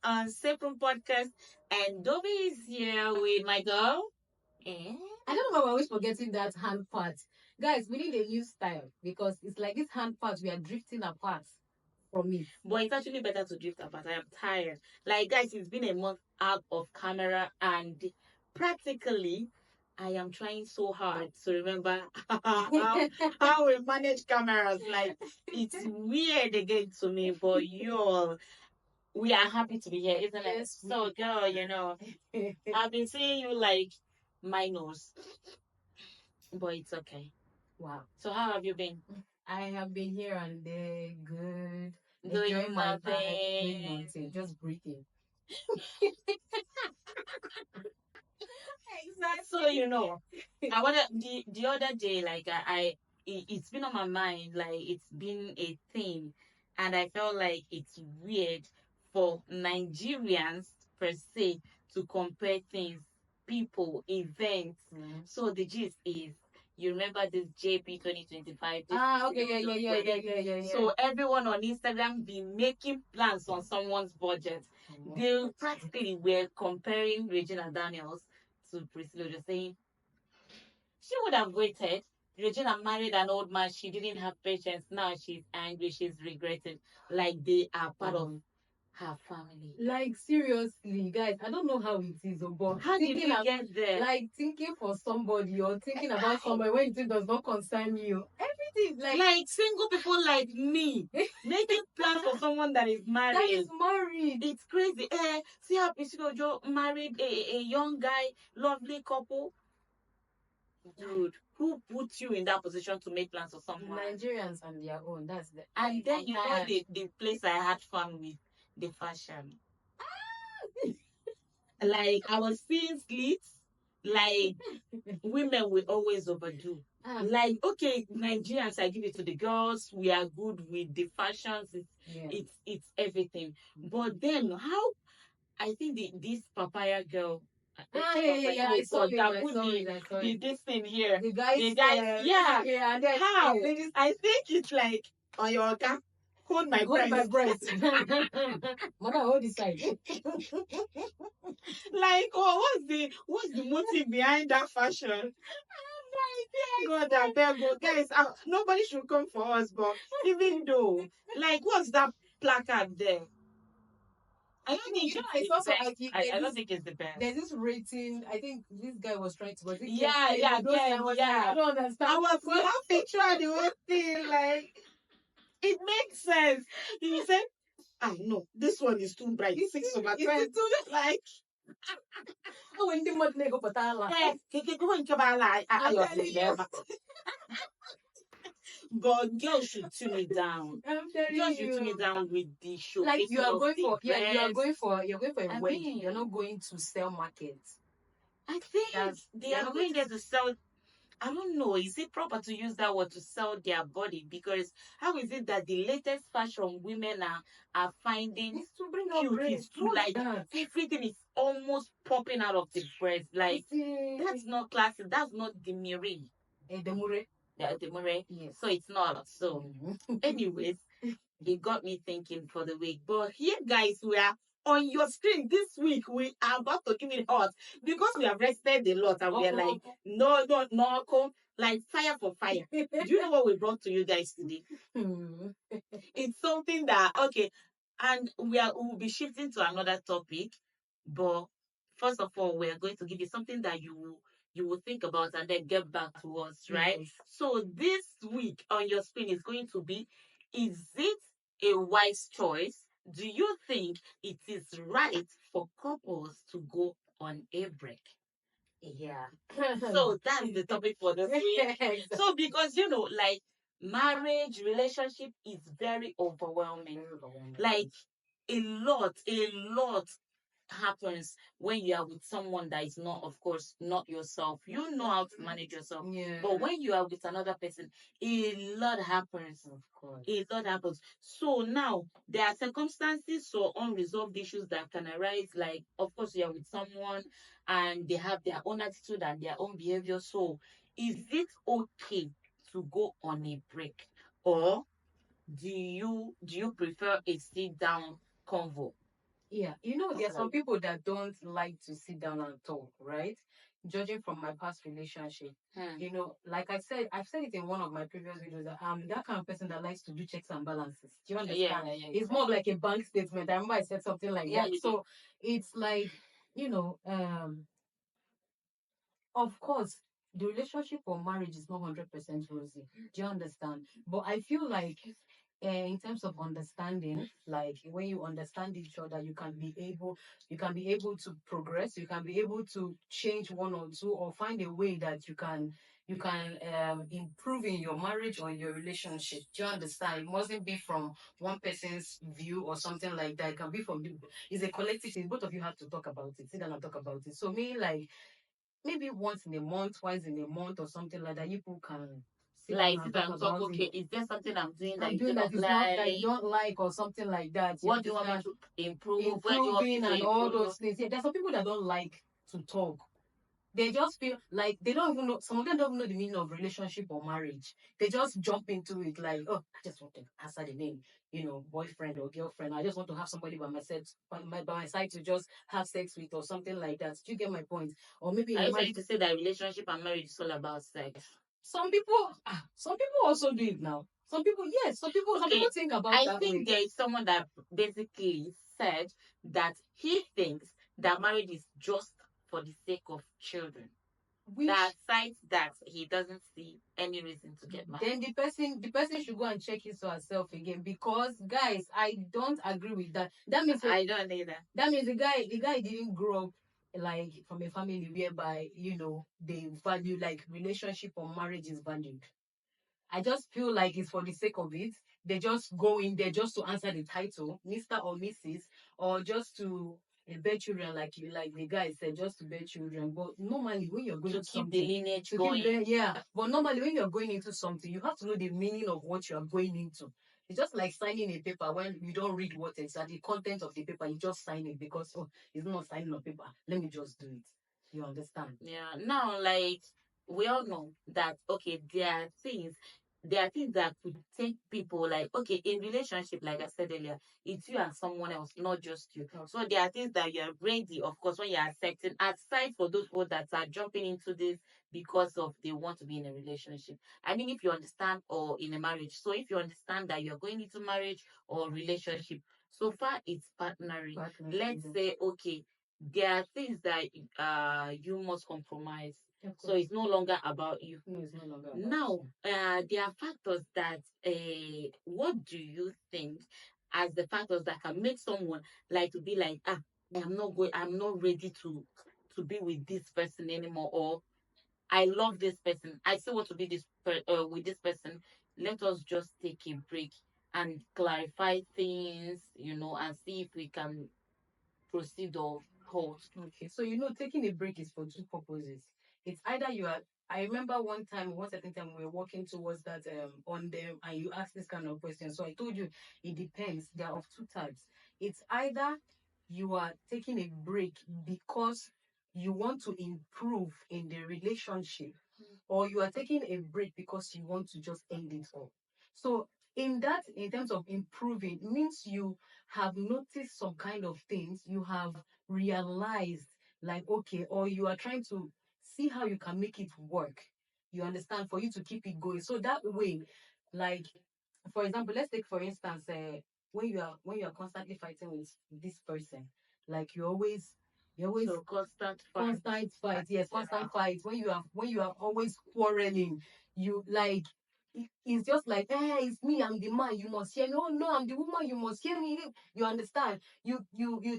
on SafeRoom podcast, and Dobby is here with my girl. And I don't know why we're always forgetting that hand part. Guys, we need a new style because it's like this hand part, we are drifting apart from it. but it's actually better to drift apart. I am tired. Like guys, it's been a month out of camera, and practically, I am trying so hard to remember how we manage cameras. Like it's weird again to me, but y'all, we are happy to be here, isn't it? Yes, So, girl, I've been seeing you like minors, but it's okay. Wow. So, how have you been? I have been here and there, good. Doing Enjoying my life, doing nothing. nothing, just breathing. So, I wanna the other day, like it's been on my mind, like it's been a thing, and I felt like it's weird for Nigerians per se to compare things, people, events. So the gist is, you remember this JP 2025? Okay, yeah. So everyone on Instagram be making plans on someone's budget. They practically were comparing Regina Daniels to Priscilla, just saying she would have waited. Regina married an old man. She didn't have patience. Now she's angry. She's regretting. Like they are part of her family. Like seriously, guys, I don't know how it is, but How did we get there? like thinking for somebody or thinking about somebody when it does not concern you. Everything like single people like me making plans for someone that is married. That is married. It's crazy. See how Priscilla Joe married a young guy, lovely couple. Dude, who put you in that position to make plans for someone? Nigerians on their own. That's the. And then the place I had fun with, the fashion. Like I was seeing slits, like women will always overdo. Like, okay, Nigerians, I give it to the girls. We are good with the fashions. It's everything. But then how I think this papaya girl. Yeah. I saw this thing here. The guys, yeah. And then How? I think it's like on your account. Hold my breast. Mother, hold this side. Like, what's the motive behind that fashion? God, I beg you, guys. Nobody should come for us, but even though, like, what's that placard there? I don't think I don't think it's the best. There's this rating. I think this guy was trying to. Yeah. I don't understand. I was laughing throughout the whole thing. Like, it makes sense. You say, no, this one is too bright. 6/20. Like, when the mud nego patala. But girls should tune it down. I'm telling you. Girls should tune it down with the show. Like you are going for you are going for a wedding. You're not going to sell markets. I think they are going there to sell. I don't know. Is it proper to use that word to sell their body? Because how is it that the latest fashion women are finding it's to bring cute? It's to like everything is almost popping out of the breast. Like that's not classic. That's not demure. Demure. Yeah, demure. Yes. So it's not. So, anyways, it got me thinking for the week. But here, guys, we are on your screen this week. We are about to give it hot because we have rested a lot and we are like, no, like fire for fire. Do you know what we brought to you guys today? It's something that and we will be shifting to another topic. But first of all, we are going to give you something that you will think about and then get back to us, right? Yes. So this week on your screen is going to be, is it a wise choice? Do you think it is right for couples to go on a break? Yeah. So that's the topic for this week. So because like marriage, relationship is very overwhelming. Like a lot happens when you are with someone that is not, of course, not yourself. You know how to manage yourself. Yeah. But when you are with another person, a lot happens. Of course. A lot happens. So now there are circumstances or unresolved issues that can arise. Like, of course, you are with someone and they have their own attitude and their own behavior. So is it okay to go on a break? Or do you prefer a sit down convo? Yeah, there are some people that don't like to sit down and talk, right? Judging from my past relationship, like I've said it in one of my previous videos that I'm that kind of person that likes to do checks and balances. Do you understand? It's more of like a bank statement. I remember I said something like that. So it's like, you know, of course, the relationship or marriage is not 100% rosy. Do you understand? But I feel like, in terms of understanding, like when you understand each other, you can be able to progress. You can be able to change one or two, or find a way that you can improve in your marriage or in your relationship. Do you understand? It mustn't be from one person's view or something like that. It can be from it's a collective thing. Both of you have to talk about it. Sit down and talk about it. So me, like, maybe once in a month, twice in a month, or something like that. You people can sit down Like, and sit talk and talk. about Okay, it. is there something I'm doing that I'm you do doing that not is not that you like? don't like, or something like that. You What do you want me understand? to improve? Where do you want me Improving to and all improve? those things. Yeah, there's some people that don't like to talk. They just feel like they don't even know. Some of them don't even know the meaning of relationship or marriage. They just jump into it like, oh, I just want to answer the name, boyfriend or girlfriend. I just want to have somebody by my side to just have sex with, or something like that. Do you get my point? Or maybe in Are a you marriage, trying to say that relationship and marriage is all about sex? some people also do it now. Some people, yes, some Okay, people think about I that think way. there is someone that basically said that he thinks that marriage is just for the sake of children. That Which sides that he doesn't see any reason to get married. then the person should go and check his or herself again, because guys, I don't agree with that. I don't either. That means the guy didn't grow up like from a family whereby they value, like, relationship or marriage is valued. I just feel like it's for the sake of it. They just go in there just to answer the title, Mr. or Mrs., or just to bear children, like the guy said, just to bear children. But normally, when you're going To to keep the something, lineage to keep going. bear, yeah. But normally, when you're going into something, you have to know the meaning of what you are going into. It's just like signing a paper when you don't read what it's the content of the paper. You just sign it because, oh, it's not signing on paper. Let me just do it. You understand? Yeah. Now, like, we all know that okay, there are things that could take people, like, okay, in relationship, like I said earlier, it's you and someone else, not just you. Okay. So there are things that you are ready, of course, when you're accepting, aside for those people that are jumping into this because of they want to be in a relationship. I mean, if you understand, or in a marriage. So if you understand that you're going into marriage or relationship, so far it's partnering. Let's say, okay, there are things that you must compromise. So it's no longer about you. No, it's no longer about Now, you. there are factors that, what do you think as the factors that can make someone like to be like, I'm not ready to be with this person anymore, or I love this person, I still want to be with this person. Let us just take a break and clarify things, and see if we can proceed or halt. Okay, so taking a break is for two purposes. It's either you are. I remember one certain time we were walking towards that on them, and you asked this kind of question. So I told you it depends. They are of two types. It's either you are taking a break because you want to improve in the relationship, or you are taking a break because you want to just end it all. So in terms of improving, it means you have noticed some kind of things, you have realized, like, okay, or you are trying to see how you can make it work. You understand, for you to keep it going. So that way, like, for example, let's take for instance, when you are constantly fighting with this person, like you always So constant fun. constant fight, yes, constant fight. When you are always quarreling, you like it's just like, it's me, I'm the man, you must hear me. Oh no, I'm the woman, you must hear me. You understand? You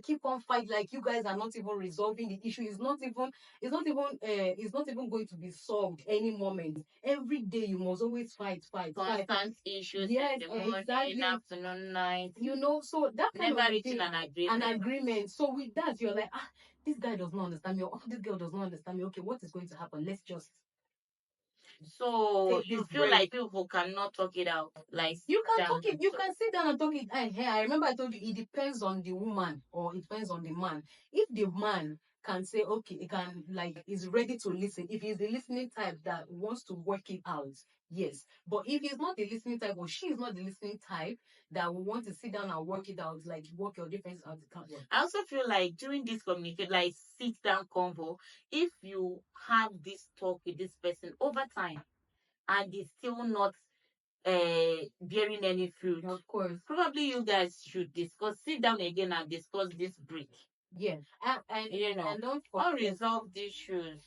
keep on fight, like you guys are not even resolving the issue. It's not even going to be solved any moment. Every day you must always fight. Constant issues Yes, in the morning, exactly. afternoon, night. So that kind Never of a reaching thing, an an agreement. agreement. So with that, you're like, this guy does not understand me, or this girl does not understand me. Okay, what is going to happen? Let's just So take you this feel break. like people cannot talk it out, like You can down talk it. and You talk. can sit down and talk it. I remember I told you it depends on the woman or it depends on the man. If the man can say, okay, it can like is ready to listen. If he's the listening type that wants to work it out, yes. But if he's not the listening type, or she is not the listening type that will want to sit down and work it out, like work your difference out, it can't work. I also feel like during this communicate, like sit down convo, if you have this talk with this person over time and it's still not bearing any fruit, Of course. probably you guys should sit down again and discuss this break. Yeah. And You know, and don't forget, unresolved issues.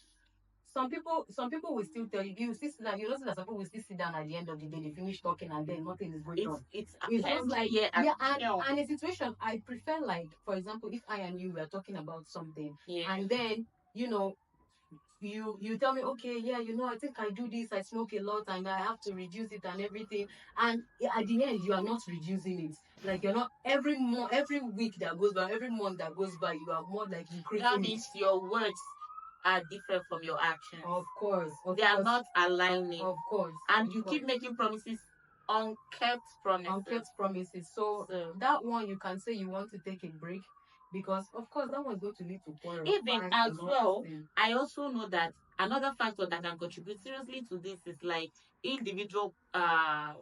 some people will still tell you, you sit down, you know that some people will still sit down at the end of the day, they finish talking and then nothing is going on. It's just like, yeah, and a situation I prefer, like for example, if I and you were talking about something, yeah. and then you tell me, okay, yeah, I think I do this, I smoke a lot and I have to reduce it and everything, and at the end you are not reducing it. Like, you're not, every week that goes by, every month that goes by, you are more like increasing That it. means your words are different from your actions. Of course, they are not aligning. Of course. And of you course. keep making promises, unkept promises. Unkept promises. So that one, you can say you want to take a break, because of course that one's going to lead to quarrel. Even as well, I also know that another factor that can contribute seriously to this is like individual uh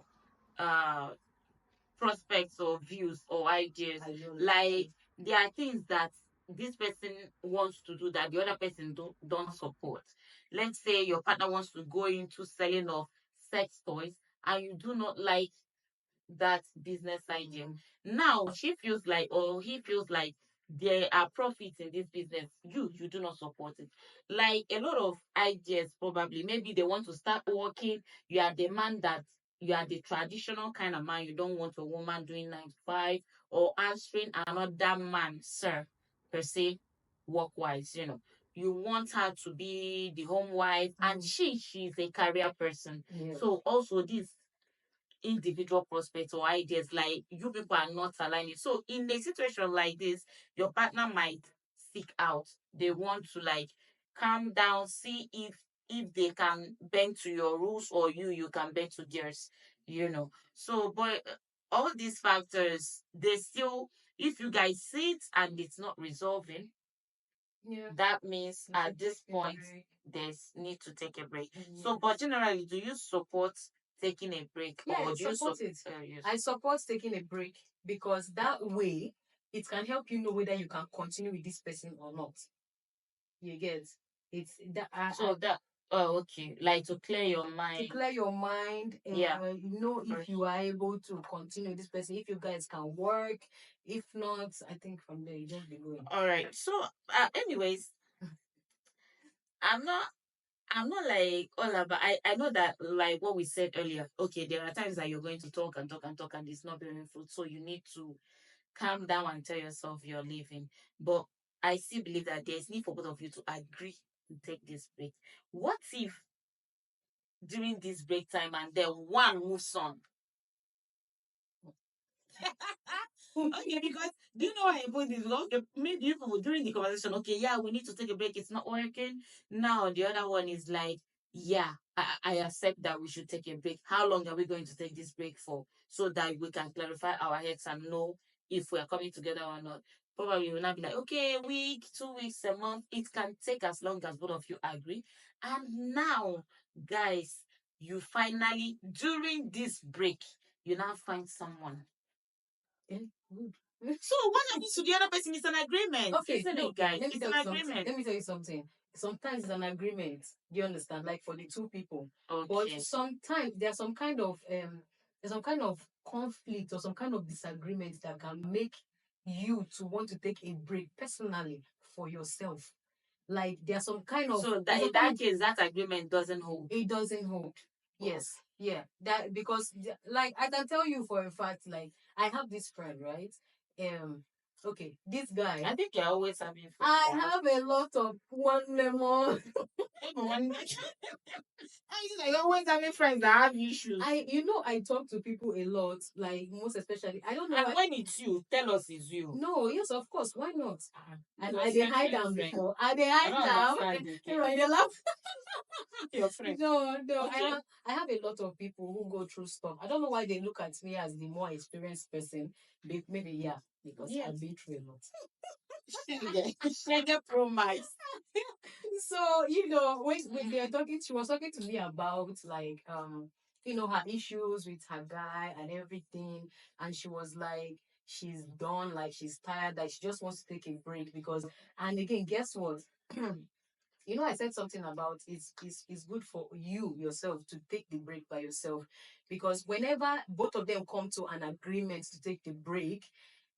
prospects or views or ideas. Like, there are things that this person wants to do that the other person don't support. Let's say your partner wants to go into selling of sex toys and you do not like that business idea. Now she feels like, or he feels like, there are profits in this business. You do not support it. Like a lot of ideas, probably maybe they want to start working. You are the man that you are the traditional kind of man. You don't want a woman doing 9 to 5 or answering another man, sir, per se, work wise. You want her to be the home wife, and she's a career person. Yes. So also this individual prospects or ideas, like you people are not aligning. So in a situation like this, your partner might seek out. They want to like calm down, see if they can bend to your rules, or you can bend to theirs. So, but all these factors, they still, if you guys sit and it's not resolving, that means at this point there's need to take a break. So, but generally, do you support taking a break? Yeah, Or I do you support it. I support taking a break, because that way it can help you know whether you can continue with this person or not. You get it's that. So that, oh, okay, like to clear your mind. To clear your mind, and if you are able to continue with this person, if you guys can work. If not, I think from there you just be going. All right. So, anyways, I'm not like all about. I know that, like what we said earlier. Okay, there are times that you're going to talk and talk and talk, and it's not bearing fruit. So you need to calm down and tell yourself you're leaving. But I still believe that there's need for both of you to agree to take this break. What if during this break time and then one moves on? Okay, because do you know why I put this? Okay, maybe you people during the conversation, okay, yeah, we need to take a break. It's not working. Now the other one is like, yeah, I accept that we should take a break. How long are we going to take this break for? So that we can clarify our heads and know if we are coming together or not. Probably will not be like, okay, a week, 2 weeks, a month. It can take as long as both of you agree. And now, guys, you finally, during this break, you now find someone. Good. So what happens to the other person is an agreement. Okay, Isn't it, guys? It's an agreement. Let me tell you something. Sometimes it's an agreement. Do you understand? Like for the two people. Okay. But sometimes there's some kind of conflict or some kind of disagreement that can make you to want to take a break personally for yourself. Like there's some kind of, so that in that case that agreement doesn't hold. It doesn't hold. Yes. Yeah. That because like I can tell you for a fact, like I have this friend, right? Okay, this guy. I think you're always having friends. I have a lot of one lemon. I always having friends that have issues. I talk to people a lot, like most especially. I don't know. And when it's you, tell us it's you. No, yes, of course. Why not? And I they hide them before. I they hide them. They laugh. Your friend. No. Okay. I have a lot of people who go through stuff. I don't know why they look at me as the more experienced person. Maybe because I've been through a lot. Sugar promise. So, when they are talking, she was talking to me about like her issues with her guy and everything. And she was like, she's done, like she's tired, like she just wants to take a break because, and again, guess what? I said something about it's good for you yourself to take the break by yourself, because whenever both of them come to an agreement to take the break,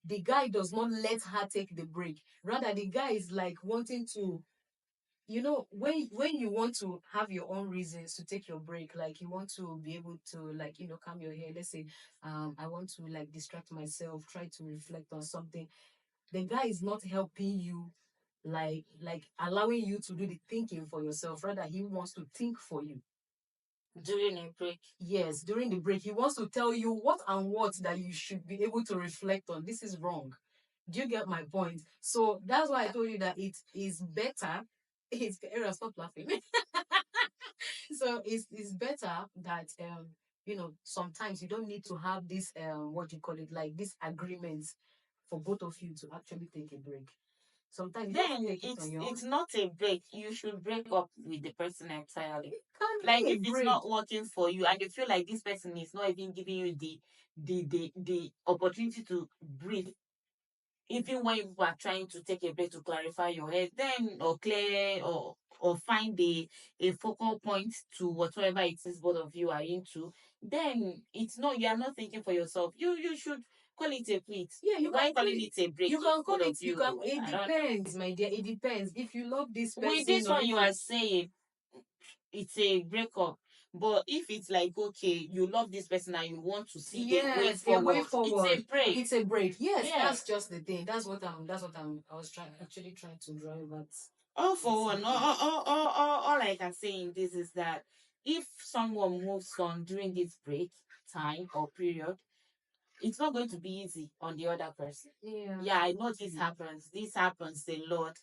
the guy does not let her take the break. Rather, the guy is like wanting to, when you want to have your own reasons to take your break, like you want to be able to, like, calm your head. Let's say, I want to like distract myself, try to reflect on something. The guy is not helping you, like allowing you to do the thinking for yourself. Rather, he wants to think for you. During a break. Yes, during the break, he wants to tell you what and what that you should be able to reflect on. This is wrong. Do you get my point? So that's why I told you that it is better. It's Era, stop laughing. So it's better that sometimes you don't need to have this what do you call it, like this agreements for both of you to actually take a break. Sometimes you Then just take it on your it's own. not a break. You should break up with the person entirely. It can Like be a if it's break. not working for you and you feel like this person is not even giving you the opportunity to breathe, even when you are trying to take a break to clarify your head, then or clear or find a focal point to whatever it is both of you are into, then it's not, you are not thinking for yourself. You should call it a quit. Yeah, you Why can call calling it. it a break You if can call both of it. You can. you, It I don't. depends, my dear. It depends. If you love this With person, this or one if you you are saying it's a breakup. But if it's like, okay, you love this person and you want to see a way yes, a way forward, it's a forward. break. It's a break. Yes, Yeah. that's just the thing. That's what I'm. I was actually trying to drive at. All for one. Exactly. All I can say in this is that if someone moves on during this break time or period, it's not going to be easy on the other person. Yeah. Yeah, I know this happens. This happens a lot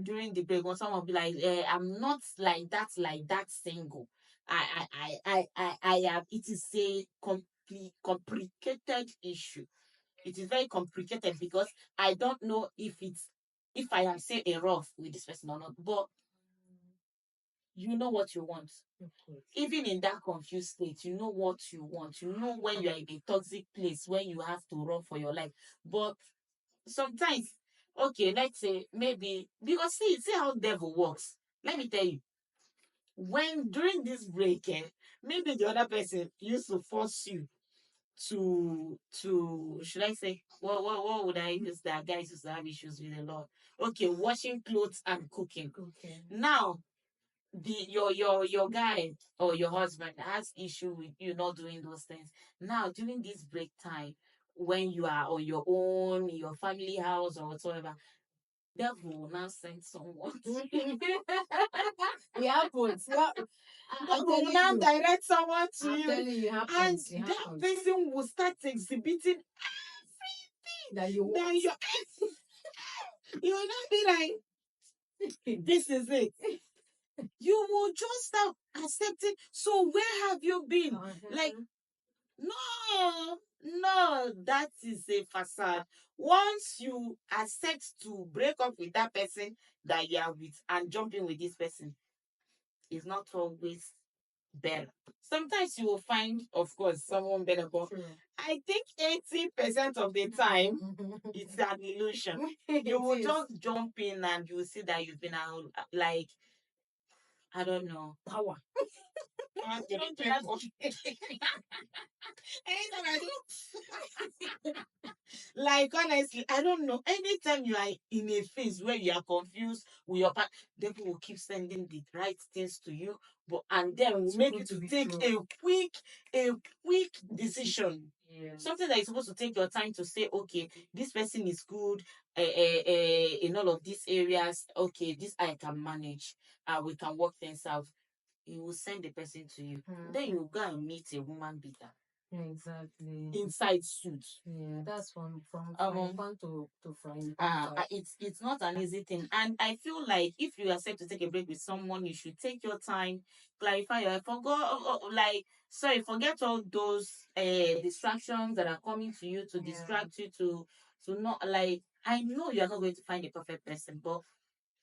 during the break when someone be like, "I'm not like that single. I have. It is a complicated issue. It is very complicated because I don't know if I am say a rough with this person or not. But you know what you want. Of course. Even in that confused state, you know what you want. You know when you are in a toxic place, when you have to run for your life. But sometimes, okay, let's say maybe because see how devil works. Let me tell you, when during this break, maybe the other person used to force you to should I say what would I use that guys used to have issues with a lot. Okay, washing clothes and cooking. Okay. Now your guy or your husband has issue with you not doing those things. Now during this break time, when you are on your own in your family house or whatsoever, devil will now send someone. It happens. Yeah. I'm Devil will telling now you. direct someone to I'm you, telling you, it and happens. It that happens. person will start exhibiting That you that want. you will not be like, this is it. You will just start accepting. So where have you been? Like, no, that is a facade. Once you accept to break up with that person that you are with and jump in with this person, it's not always better. Sometimes you will find, of course, someone better, but True. I think 80% of the time it's an illusion. You will just jump in and you will see that you've been out, like, I don't know. Power. You don't do that. Anytime I do, like honestly, I don't know. Anytime you are in a phase where you are confused with your partner, devil will keep sending the right things to you, but and then will It's make good you to to be take true. a quick decision. Yeah. Something that is supposed to take your time to say, okay, this person is good in all of these areas. Okay, this I can manage. We can work things out. He will send the person to you. Then you go and meet a woman beater Exactly. inside suit. Yeah, that's from frying Um, pan to frying pan. it's not an easy thing, and I feel like if you accept to take a break with someone, you should take your time, clarify your like sorry, forget all those distractions that are coming to you to Yeah. distract you to not like I know you're not going to find a perfect person, but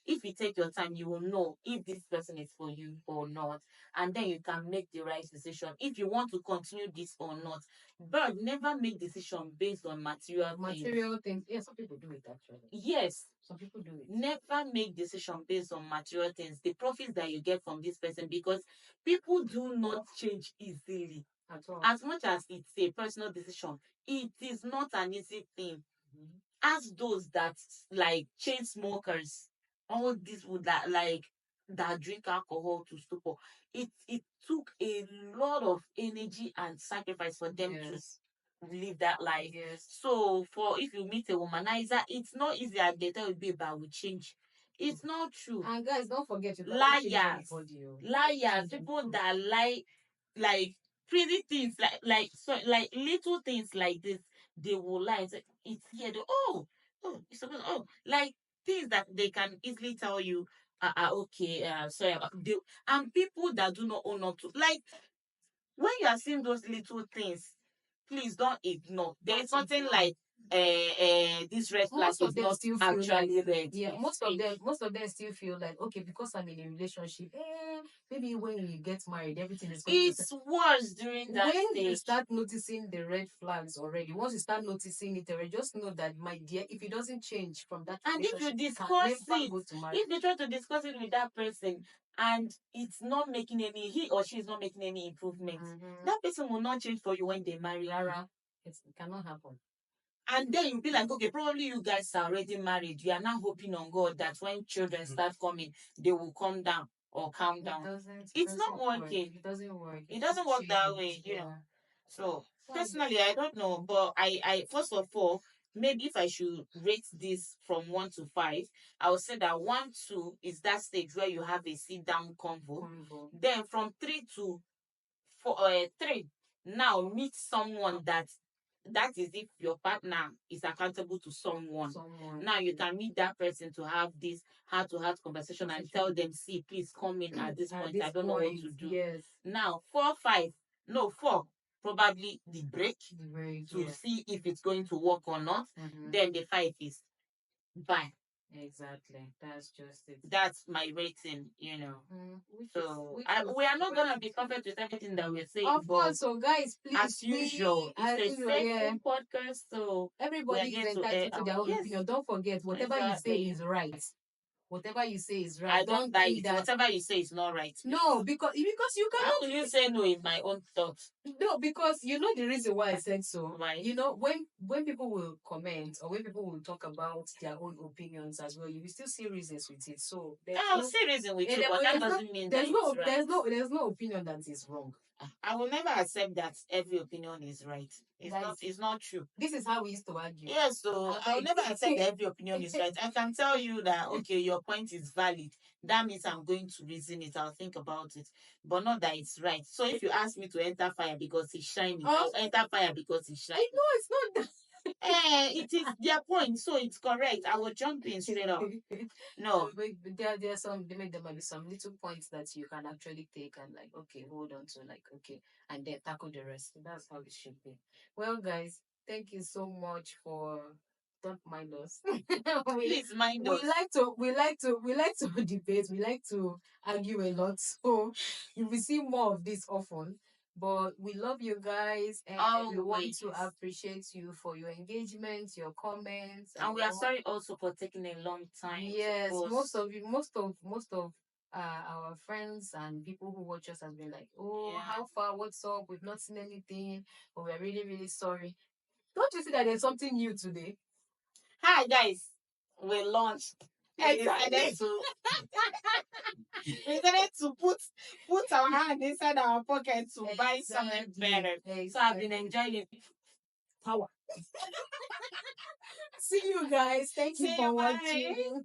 if you take your time, you will know if this person is for you or not. And then you can make the right decision if you want to continue this or not. But never make decision based on material things. Material things. Yeah, some people do it actually. Yes. Some people do it. Never make decision based on material things, the profits that you get from this person, because people do not change easily. At all. As much as it's a personal decision, it is not an easy thing. Mhm. Ask those that like chain smokers, all these would that like that drink alcohol to stupor. It took a lot of energy and sacrifice for them Yes. to live that life. Yes. So for if you meet a womanizer, it's not easy as they tell you, babe, I will change. It's not true. And guys, don't forget, you Liars, anybody, oh. liars, people that lie, like pretty things, like little things like this, they will lie. It's here. It's supposed. Oh, like things that they can easily tell you. Okay. Sorry about they, and people that do not own up to, like, when you are seeing those little things, please don't ignore. There is nothing like this red flag Most of is them not still feel like, actually red. yeah, It's most of fake. them still feel like, okay, because I'm in a relationship, maybe when you get married, everything is going to It's worse during that when you stage. start noticing the red flags already, once you start noticing it already, just know that, my dear, if it doesn't change from that And if you relationship, you can discuss never it, go to marriage. if you try to discuss it with that person and it's not making any, he or she is not making any improvements, that person will not change for you when they marry you. Lara, it cannot happen. And then you'll be like, okay, probably you guys are already married. You are now hoping on God that when children start coming, they will come down or calm down. It's not working. It doesn't work. It doesn't work that way, you know. So personally, I don't know, but I first of all, maybe if I should rate this from 1 to 5, I would say that 1, 2 is that stage where you have a sit down convo. Then from 3 to 3, now meet someone that is if your partner is accountable to someone. Now you can meet that person to have this heart-to-heart conversation and tell them, see, please come in at this point. I don't know what to do. Yes. Now 4, 5, no 4, probably the break to Yeah. see if it's going to work or not. Then the 5 is bye. Exactly. That's just it. That's my rating, you know. So is we are not gonna be perfect with everything that we're saying. Of course, so guys, please, as usual, it's a SafeRoom podcast, so everybody is entitled to their own opinion. Don't forget, whatever you say is right. Whatever you say is right. I don't like it. Whatever you say is not right. No, because you How cannot. will you say no in my own thoughts? No, because you know the reason why I said so. Why? You know, when people will comment or when people will talk about their own opinions as well, you will still see reasons with it. So I'll see reason with you, but that doesn't mean that it's right. There's no opinion that is wrong. I will never accept that every opinion is right. It's not true. This is how we used to argue. Yes, so I'll never accept that every opinion is right. I can tell you that, okay, your point is valid. That means I'm going to reason it. I'll think about it, but not that it's right. So if you ask me to enter fire because it's shining, I'll enter fire because it's shining. No, it's not that. It is their point, so it's correct. I will jump in straight up. No, but there are some, there might be some little points that you can actually take and like, okay, hold on to, like, okay, and then tackle the rest. That's how it should be. Well, guys, thank you so much for. Don't mind us. Please mind us. We like to debate. We like to argue a lot. So you will see more of this often. But we love you guys, and we want to appreciate you for your engagement, your comments, and we are sorry also for taking a long time. Yes, most of our friends and people who watch us has been like, oh, yeah, how far? What's up? We've not seen anything, but we're really, really sorry. Don't you see that there's something new today? Hi guys, we launched. Exactly. We decided to put our hand inside our pocket to buy something better. So I've been enjoying power. See you guys. Thank you for watching.